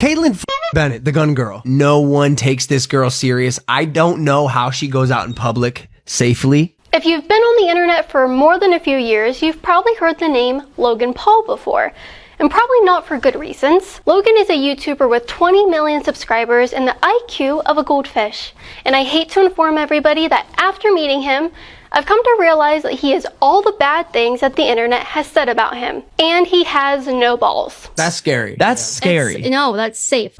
Kaitlin Bennett, the gun girl. No one takes this girl serious. I don't know how she goes out in public safely. If you've been on the internet for more than a few years, you've probably heard the name Logan Paul before. And probably not for good reasons. Logan is a YouTuber with 20 million subscribers and the IQ of a goldfish. And I hate to inform everybody that after meeting him, I've come to realize that he is all the bad things that the internet has said about him. And he has no balls. That's scary. That's scary. No, that's safe.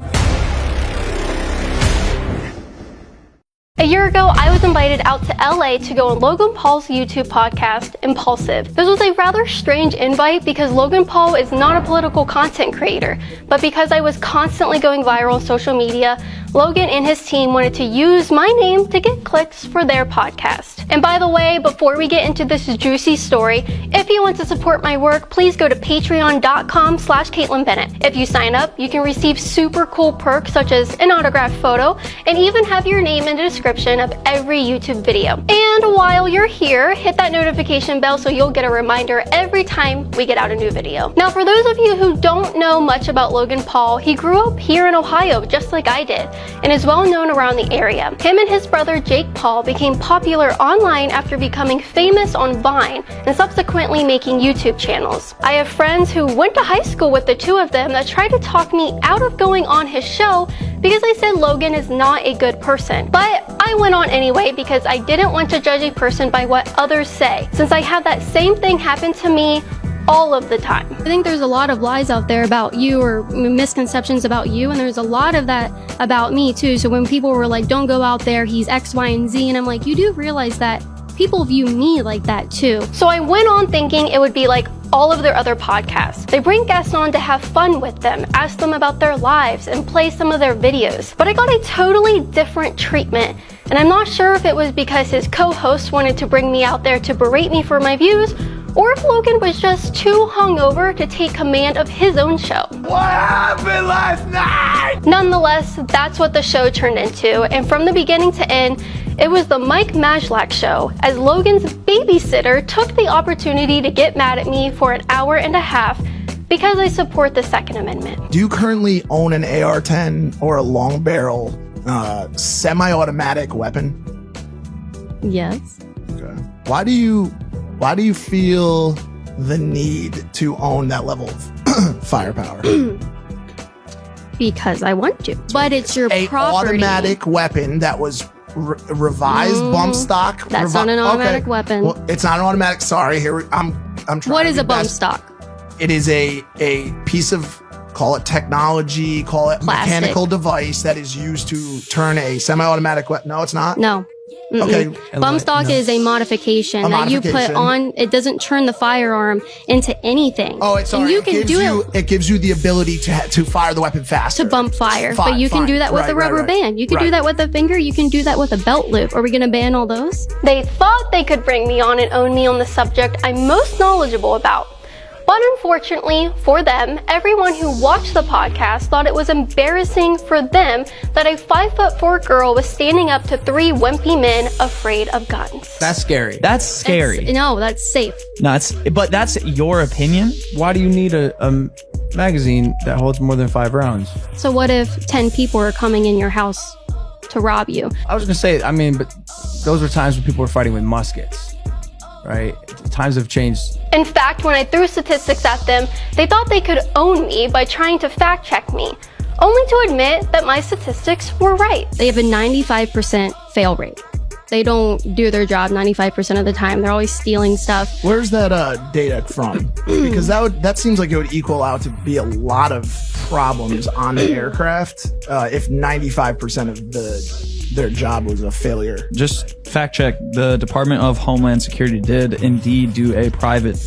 A year ago, I was invited out to LA to go on Logan Paul's YouTube podcast, Impulsive. This was a rather strange invite because Logan Paul is not a political content creator, but because I was constantly going viral on social media, Logan and his team wanted to use my name to get clicks for their podcast. And by the way, before we get into this juicy story, if you want to support my work, please go to patreon.com/Kaitlin Bennett. If you sign up, you can receive super cool perks such as an autographed photo and even have your name in the description of every YouTube video. And while you're here, hit that notification bell so you'll get a reminder every time we get out a new video. Now, for those of you who don't know much about Logan Paul, he grew up here in Ohio just like I did, and is well known around the area. Him and his brother Jake Paul became popular online after becoming famous on Vine and subsequently making YouTube channels. I have friends who went to high school with the two of them that tried to talk me out of going on his show because they said Logan is not a good person. But I went on anyway because I didn't want to judge a person by what others say, since I had that same thing happen to me all of the time. I think there's a lot of lies out there about you or misconceptions about you, and there's a lot of that about me too. So when people were like, don't go out there, he's X, Y, and Z, and I'm like, you do realize that people view me like that too. So I went on thinking it would be like all of their other podcasts. They bring guests on to have fun with them, ask them about their lives, and play some of their videos. But I got a totally different treatment, and I'm not sure if it was because his co-host wanted to bring me out there to berate me for my views, or if Logan was just too hungover to take command of his own show. What happened last night? Nonetheless, that's what the show turned into, and from the beginning to end, it was the Mike Majlak show, as Logan's babysitter took the opportunity to get mad at me for an hour and a half because I support the Second Amendment. Do you currently own an AR-10 or a long barrel semi-automatic weapon? Yes. Okay. Why do you feel the need to own that level of firepower? Because I want to. But it's your a property. Automatic weapon that was revised bump stock. That's not an automatic weapon. Well, it's not an automatic. Sorry, I'm trying. What to is be a bump best. stock? It is a piece of, call it technology, call it Plastic. mechanical device that is used to turn a semi-automatic weapon. No, it's not. No. Okay. Bump stock is a modification that you put on. It doesn't turn the firearm into anything. Oh, it's and sorry. you can do it. It gives you the ability to fire the weapon faster. To bump fire. But you can do that with a rubber band. You can do that with a finger. You can do that with a belt loop. Are we going to ban all those? They thought they could bring me on and own me on the subject I'm most knowledgeable about. But unfortunately for them, everyone who watched the podcast thought it was embarrassing for them that a 5'4" girl was standing up to 3 wimpy men afraid of guns. That's scary. That's scary. No, that's safe. No, but that's your opinion. Why do you need a magazine that holds more than 5 rounds? So what if 10 people are coming in your house to rob you? I was gonna say, but those were times when people were fighting with muskets, right? Times have changed. In fact, when I threw statistics at them, they thought they could own me by trying to fact check me, only to admit that my statistics were right. They have a 95% fail rate. They don't do their job 95% of the time. They're always stealing stuff. Where's that data from? Because that seems like it would equal out to be a lot of problems on the aircraft if 95% of their job was a failure. Just fact check. The Department of Homeland Security did indeed do a private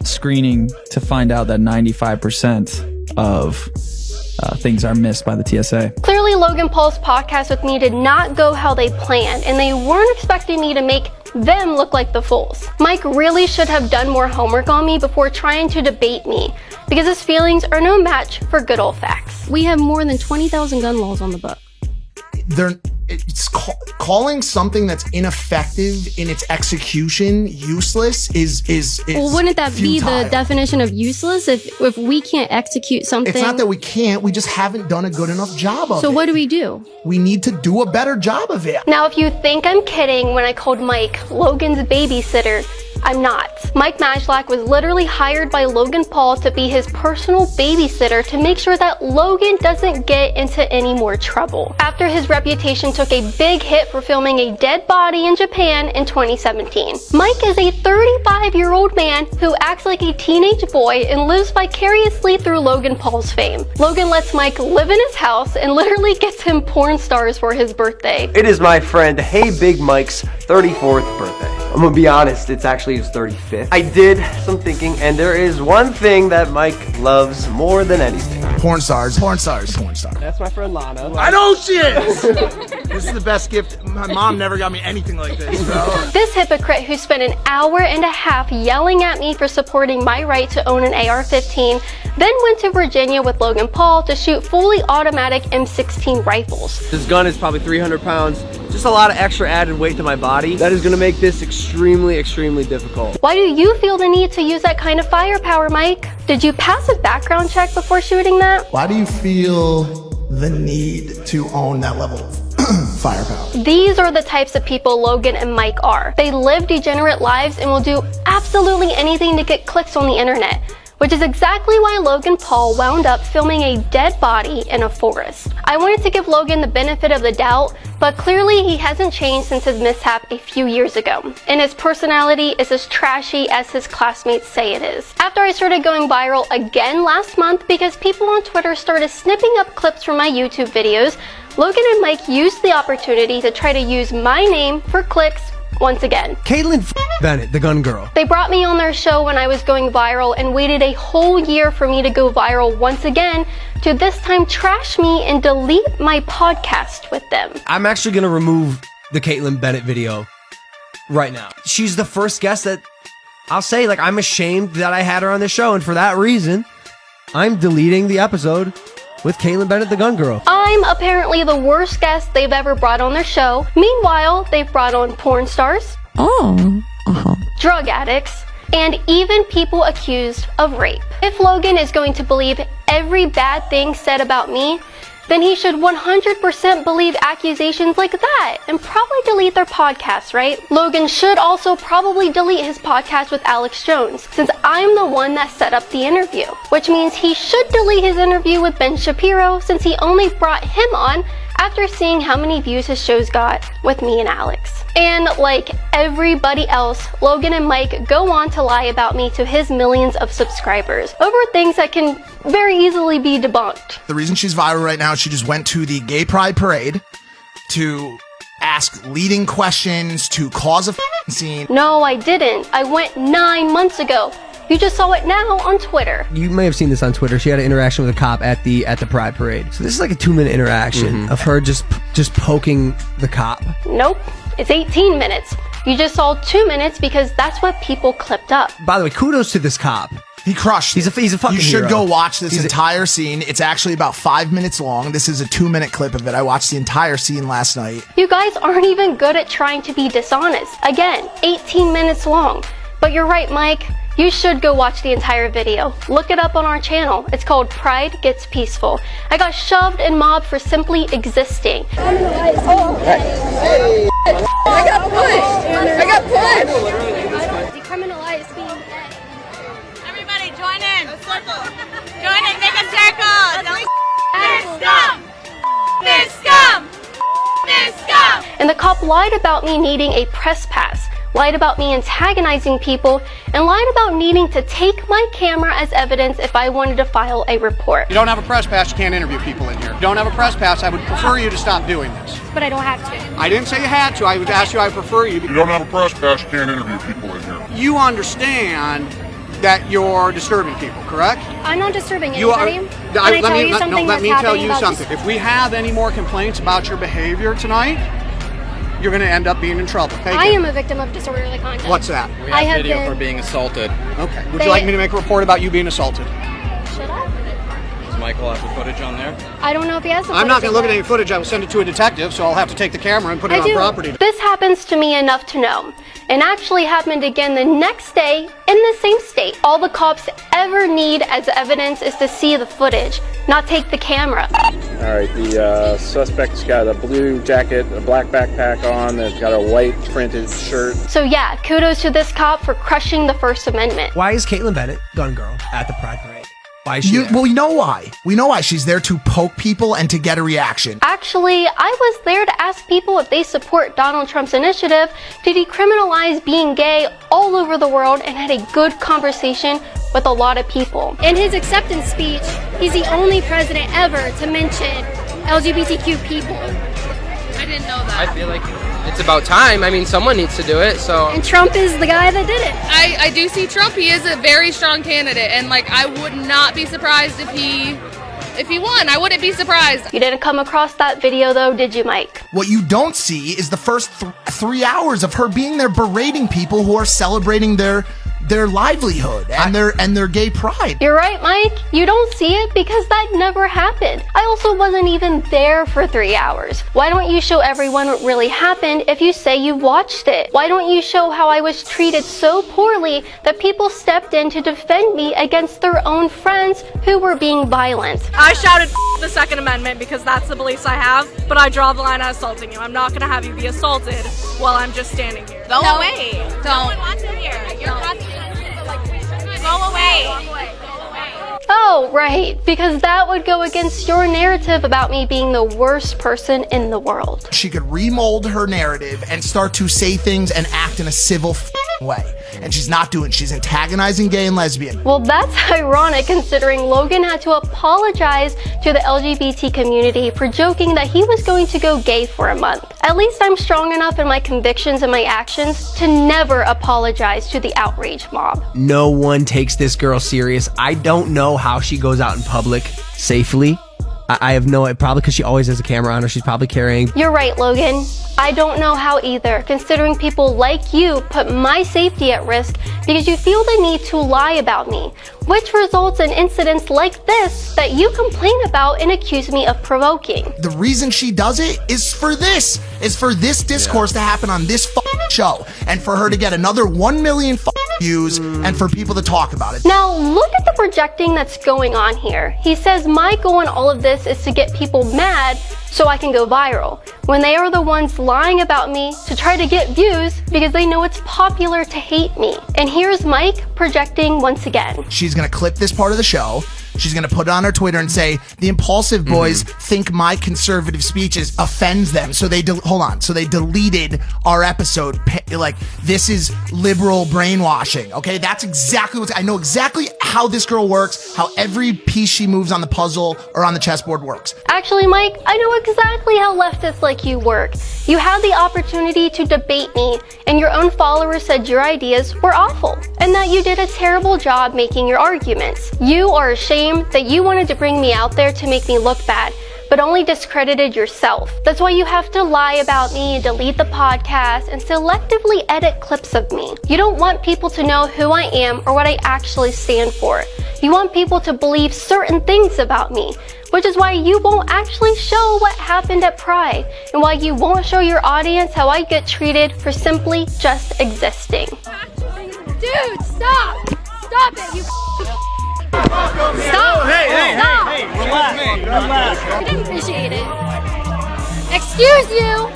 screening to find out that 95% of things are missed by the TSA. Clearly, Logan Paul's podcast with me did not go how they planned, and they weren't expecting me to make them look like the fools. Mike really should have done more homework on me before trying to debate me, because his feelings are no match for good old facts. We have more than 20,000 gun laws on the book. calling something that's ineffective in its execution useless is well, wouldn't that be futile. the definition of useless if we can't execute something? It's not that we can't, we just haven't done a good enough job of it. So what do we do? We need to do a better job of it. Now, if you think I'm kidding when I called Mike Logan's babysitter, I'm not. Mike Majlak was literally hired by Logan Paul to be his personal babysitter to make sure that Logan doesn't get into any more trouble. After his reputation took a big hit for filming a dead body in Japan in 2017. Mike is a 35-year-old man who acts like a teenage boy and lives vicariously through Logan Paul's fame. Logan lets Mike live in his house and literally gets him porn stars for his birthday. It is my friend Hey Big Mike's 34th birthday. I'm gonna be honest, it's actually his 35th. I did some thinking, and there is one thing that Mike loves more than anything. Porn stars. Porn stars. Porn stars. That's my friend Lana. I know she is! This is the best gift. My mom never got me anything like this, bro. This hypocrite who spent an hour and a half yelling at me for supporting my right to own an AR-15, then went to Virginia with Logan Paul to shoot fully automatic M16 rifles. This gun is probably 300 pounds. Just a lot of extra added weight to my body. That is gonna make this extremely, extremely difficult. Why do you feel the need to use that kind of firepower, Mike? Did you pass a background check before shooting that? Why do you feel the need to own that level of firepower? These are the types of people Logan and Mike are. They live degenerate lives and will do absolutely anything to get clicks on the internet, which is exactly why Logan Paul wound up filming a dead body in a forest. I wanted to give Logan the benefit of the doubt, but clearly he hasn't changed since his mishap a few years ago, and his personality is as trashy as his classmates say it is. After I started going viral again last month because people on Twitter started snipping up clips from my YouTube videos, Logan and Mike used the opportunity to try to use my name for clicks once again. Kaitlin Bennett, the gun girl. They brought me on their show when I was going viral and waited a whole year for me to go viral once again to this time trash me and delete my podcast with them. I'm actually gonna remove the Kaitlin Bennett video right now. She's the first guest that I'll say, like, I'm ashamed that I had her on the show, and for that reason, I'm deleting the episode with Kaitlin Bennett, the gun girl. I'm apparently the worst guest they've ever brought on their show. Meanwhile, they've brought on porn stars, drug addicts, and even people accused of rape. If Logan is going to believe every bad thing said about me, then he should 100% believe accusations like that and probably delete their podcast, right? Logan should also probably delete his podcast with Alex Jones, since I'm the one that set up the interview. Which means he should delete his interview with Ben Shapiro, since he only brought him on after seeing how many views his shows got with me and Alex. And like everybody else, Logan and Mike go on to lie about me to his millions of subscribers over things that can very easily be debunked. The reason she's viral right now, she just went to the gay pride parade to ask leading questions, to cause a scene. No, I didn't. I went 9 months ago. You just saw it now on Twitter. You may have seen this on Twitter. She had an interaction with a cop at the Pride Parade. So this is like a 2-minute interaction of her just poking the cop. Nope, it's 18 minutes. You just saw 2 minutes because that's what people clipped up. By the way, kudos to this cop. He crushed. He's a fucking You should hero. go watch this entire scene. It's actually about 5 minutes long. This is a 2-minute clip of it. I watched the entire scene last night. You guys aren't even good at trying to be dishonest. Again, 18 minutes long. But you're right, Mike. You should go watch the entire video. Look it up on our channel. It's called Pride Gets Peaceful. I got shoved and mobbed for simply existing. I got pushed. Decriminalize being gay. Everybody join in. A circle. Join in, make a circle. They're scum. They're scum. They're scum. And the cop lied about me needing a press pass, lied about me antagonizing people, and lied about needing to take my camera as evidence if I wanted to file a report. You don't have a press pass, you can't interview people in here. You don't have a press pass, I would prefer you to stop doing this. But I don't have to. I didn't say you had to, I would ask you, I prefer you. You don't have a press pass, you can't interview people in here. You understand that you're disturbing people, correct? I'm not disturbing You are. anybody. Can I tell you something let that's me tell happening you about something. If we have any more complaints about your behavior tonight, you're going to end up being in trouble. Okay? I am a victim of disorderly conduct. What's that? We I have have video been- for being assaulted. Okay. Would you like me to make a report about you being assaulted? Shut up. It's my Michael have the footage on there? I don't know if he has the I'm not going to look at footage any footage. I will send it to a detective, so I'll have to take the camera and put it I on do. property. This happens to me enough to know. And actually happened again the next day in the same state. All the cops ever need as evidence is to see the footage, not take the camera. All right, the suspect's got a blue jacket, a black backpack on, and it's got a white printed shirt. So yeah, kudos to this cop for crushing the First Amendment. Why is Kaitlin Bennett, gun girl, at the Pride Parade? Why is she there? Well, we know why. We know why. She's there to poke people and to get a reaction. Actually, I was there to ask people if they support Donald Trump's initiative to decriminalize being gay all over the world and had a good conversation with a lot of people. In his acceptance speech, he's the only president ever to mention LGBTQ people. I didn't know that. I feel like it's about time. I mean, someone needs to do it, so. And Trump is the guy that did it. I do see Trump. He is a very strong candidate, and like, I would not be surprised if he won. I wouldn't be surprised. You didn't come across that video though, did you, Mike? What you don't see is the first 3 hours of her being there berating people who are celebrating their livelihood and their gay pride. You're right, Mike. You don't see it because that never happened. I also wasn't even there for 3 hours. Why don't you show everyone what really happened if you say you watched it? Why don't you show how I was treated so poorly that people stepped in to defend me against their own friends who were being violent? I shouted the Second Amendment because that's the beliefs I have, but I draw the line at assaulting you. I'm not going to have you be assaulted while I'm just standing here. Go away. Don't. No one wants it here. You're Go away. Oh, right, because that would go against your narrative about me being the worst person in the world. She could remold her narrative and start to say things and act in a civil way. And she's not doing. She's antagonizing gay and lesbian. Well, that's ironic considering Logan had to apologize to the LGBT community for joking that he was going to go gay for a month. At least I'm strong enough in my convictions and my actions to never apologize to the outrage mob. No one takes this girl serious. I don't know how she goes out in public safely. I have no idea, probably because she always has a camera on her. She's probably carrying. You're right, Logan. I don't know how either, considering people like you put my safety at risk because you feel the need to lie about me, which results in incidents like this that you complain about and accuse me of provoking. The reason she does it is for this discourse to happen on this show, and for her to get another 1 million views, and for people to talk about it. Now, look at the projecting that's going on here. He says my goal in all of this is to get people mad so I can go viral, when they are the ones lying about me to try to get views because they know it's popular to hate me. And here's Mike projecting once again. She's gonna clip this part of the show. She's going to put it on her Twitter and say, the impulsive boys think my conservative speeches offends them. So they, so they deleted our episode. Like, this is liberal brainwashing. Okay. That's exactly I know exactly how this girl works, how every piece she moves on the puzzle or on the chessboard works. Actually, Mike, I know exactly how leftists like you work. You had the opportunity to debate me, and your own followers said your ideas were awful, and that you did a terrible job making your arguments. You are ashamed that you wanted to bring me out there to make me look bad, but only discredited yourself. That's why you have to lie about me and delete the podcast and selectively edit clips of me. You don't want people to know who I am or what I actually stand for. You want people to believe certain things about me, which is why you won't actually show what happened at Pride, and why you won't show your audience how I get treated for simply just existing. Dude, stop! Stop it, you Stop! Hey, relax. I didn't appreciate it. Excuse you!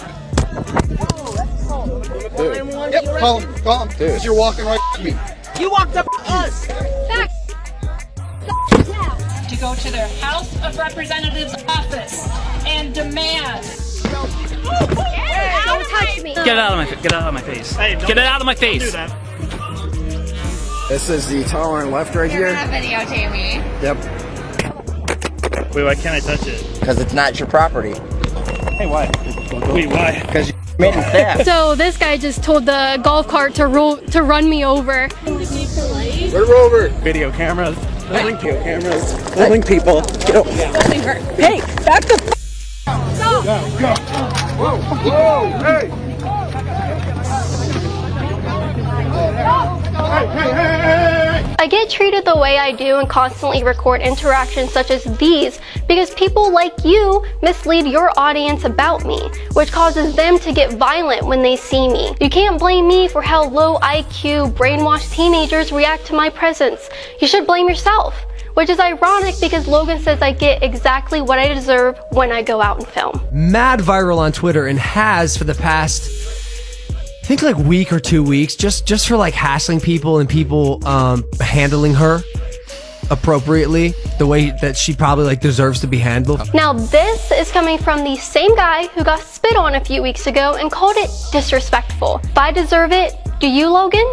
Dude. Yep, call him. Dude. You're walking right to me. You walked up to us. Back. To go to their House of Representatives office and demand. Don't touch me. Get it out of my face. Hey, get it out of my face. Don't do that. This is the tolerant left right here. You're gonna videotape me. Yep. Wait, why can't I touch it? Because it's not your property. Hey, why? Wait, why? Because you made it theft. So this guy just told the golf cart to run me over. We're over. Video cameras. Holding cameras. Holding people. Get over. Hey, back the Stop. Go. Whoa, hey. I get treated the way I do and constantly record interactions such as these because people like you mislead your audience about me, which causes them to get violent when they see me. You can't blame me for how low IQ, brainwashed teenagers react to my presence. You should blame yourself. Which is ironic because Logan says I get exactly what I deserve when I go out and film. Mad viral on Twitter and has for the past, I think like week or 2 weeks, just for like hassling people and people handling her appropriately, the way that she probably like deserves to be handled. Now this is coming from the same guy who got spit on a few weeks ago and called it disrespectful. If I deserve it, do you, Logan?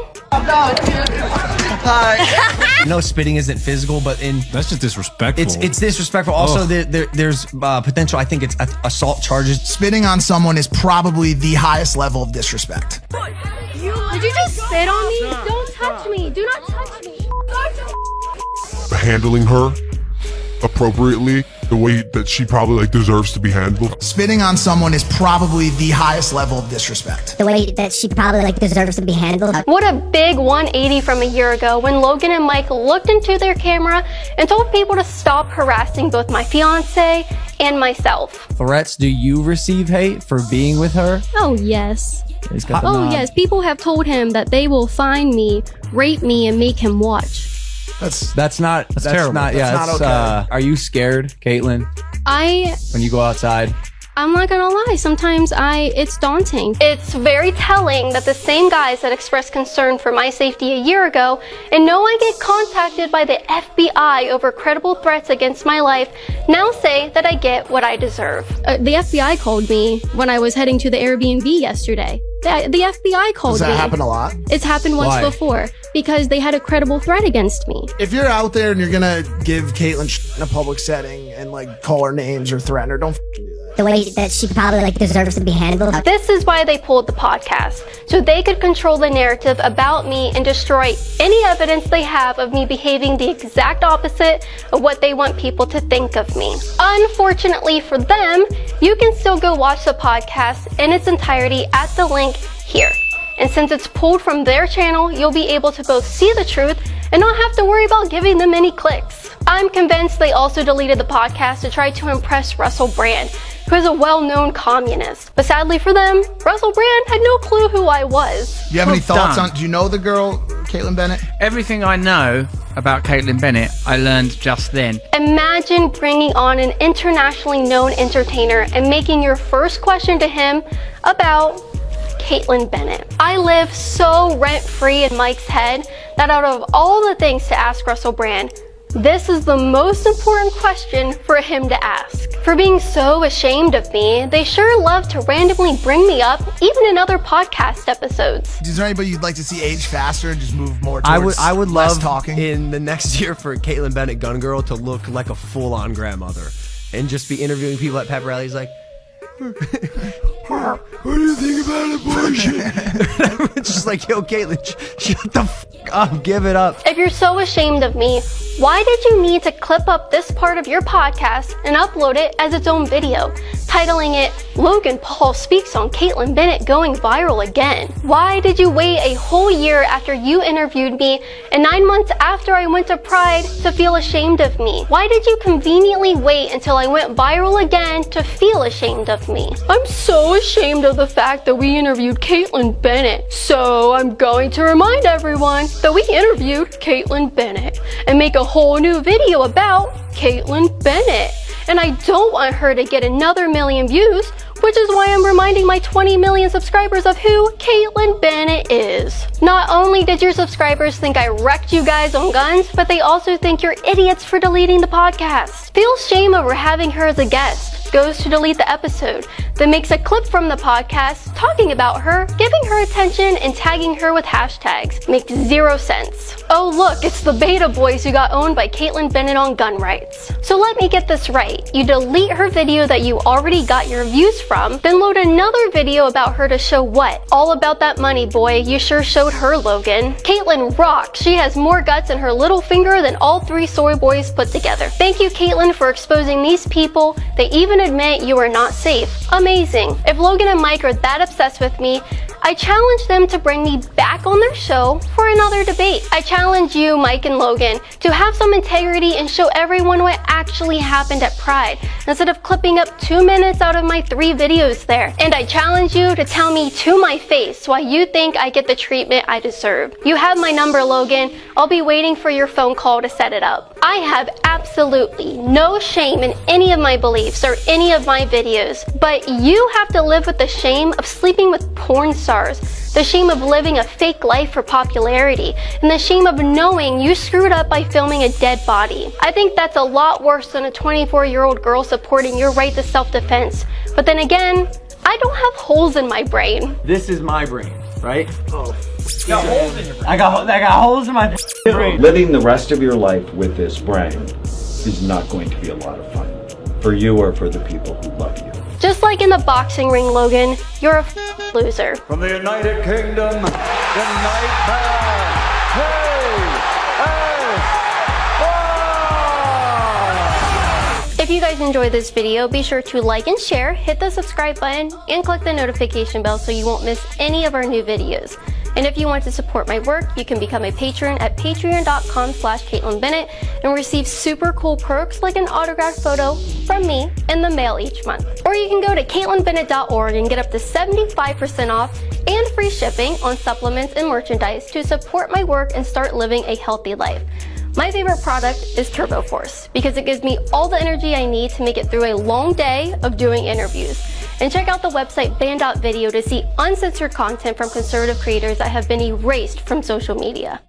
Hi. No, spitting isn't physical, but that's just disrespectful. It's disrespectful. Also, there's potential. I think it's assault charges. Spitting on someone is probably the highest level of disrespect. Did you just spit on me? Don't touch me. Do not touch me. Handling her appropriately, the way that she probably like deserves to be handled. Spitting on someone is probably the highest level of disrespect. The way that she probably like deserves to be handled. What a big 180 from a year ago when Logan and Mike looked into their camera and told people to stop harassing both my fiance and myself. Threats, do you receive hate for being with her? Oh, yes. Oh, yes. People have told him that they will find me, rape me, and make him watch. That's terrible. Not, okay. Are you scared, Kaitlin, when you go outside? I'm not gonna lie, sometimes it's daunting. It's very telling that the same guys that expressed concern for my safety a year ago and know I get contacted by the FBI over credible threats against my life now say that I get what I deserve. The FBI called me when I was heading to the Airbnb yesterday. The FBI called me. Does that happen a lot? It's happened once before because they had a credible threat against me. If you're out there and you're gonna give Kaitlin in a public setting and like call her names or threaten her, don't do that. The way that she probably like deserves to be handled. This is why they pulled the podcast, so they could control the narrative about me and destroy any evidence they have of me behaving the exact opposite of what they want people to think of me. Unfortunately for them, you can still go watch the podcast in its entirety at the link here. And since it's pulled from their channel, you'll be able to both see the truth and not have to worry about giving them any clicks. I'm convinced they also deleted the podcast to try to impress Russell Brand, who is a well-known communist. But sadly for them, Russell Brand had no clue who I was. Do you have any thoughts on, do you know the girl, Kaitlin Bennett? Everything I know about Kaitlin Bennett, I learned just then. Imagine bringing on an internationally known entertainer and making your first question to him about Kaitlin Bennett. I live so rent-free in Mike's head that out of all the things to ask Russell Brand, this is the most important question for him to ask. For being so ashamed of me, they sure love to randomly bring me up, even in other podcast episodes. Is there anybody you'd like to see age faster and just move more towards I would less love talking? in the next year for Kaitlin Bennett Gun Girl to look like a full-on grandmother and just be interviewing people at pep rallies like, what do you think about it, bullshit? It's just like, yo, Kaitlin, shut the fuck up, give it up. If you're so ashamed of me, why did you need to clip up this part of your podcast and upload it as its own video, titling it, Logan Paul speaks on Kaitlin Bennett going viral again? Why did you wait a whole year after you interviewed me and 9 months after I went to Pride to feel ashamed of me? Why did you conveniently wait until I went viral again to feel ashamed of me? I'm so ashamed of the fact that we interviewed Kaitlin Bennett, so I'm going to remind everyone that we interviewed Kaitlin Bennett and make a whole new video about Kaitlin Bennett. And I don't want her to get another 1 million views, which is why I'm reminding my 20 million subscribers of who Kaitlin Bennett is. Not only did your subscribers think I wrecked you guys on guns, but they also think you're idiots for deleting the podcast. Feels shame over having her as a guest. Goes to delete the episode, then makes a clip from the podcast talking about her, giving her attention and tagging her with hashtags. Makes zero sense. Oh look, it's the Beta Boys who got owned by Kaitlin Bennett on gun rights. So let me get this right. You delete her video that you already got your views from, then load another video about her to show what? All about that money, boy. You sure showed her, Logan. Kaitlin rocks. She has more guts in her little finger than all 3 soy boys put together. Thank you, Kaitlin, for exposing these people. They even admit you are not safe. Amazing. If Logan and Mike are that obsessed with me, I challenge them to bring me back on their show for another debate. I challenge you, Mike and Logan, to have some integrity and show everyone what actually happened at Pride, instead of clipping up 2 minutes out of my 3 videos there. And I challenge you to tell me to my face why you think I get the treatment I deserve. You have my number, Logan. I'll be waiting for your phone call to set it up. I have absolutely no shame in any of my beliefs or any of my videos, but you have to live with the shame of sleeping with porn stars, the shame of living a fake life for popularity, and the shame of knowing you screwed up by filming a dead body. I think that's a lot worse than a 24-year-old girl supporting your right to self-defense. But then again, I don't have holes in my brain. This is my brain, right? Oh. You got holes in your brain. I got holes in my brain. Living the rest of your life with this brain is not going to be a lot of fun for you or for the people who love you. Just like in the boxing ring, Logan, you're a loser. From the United Kingdom, the Nightmare. If you guys enjoyed this video, be sure to like and share, hit the subscribe button, and click the notification bell so you won't miss any of our new videos. And if you want to support my work, you can become a patron at patreon.com/Kaitlin Bennett and receive super cool perks like an autographed photo from me in the mail each month. Or you can go to KaitlinBennett.org and get up to 75% off and free shipping on supplements and merchandise to support my work and start living a healthy life. My favorite product is Turbo Force because it gives me all the energy I need to make it through a long day of doing interviews. And check out the website Band.video to see uncensored content from conservative creators that have been erased from social media.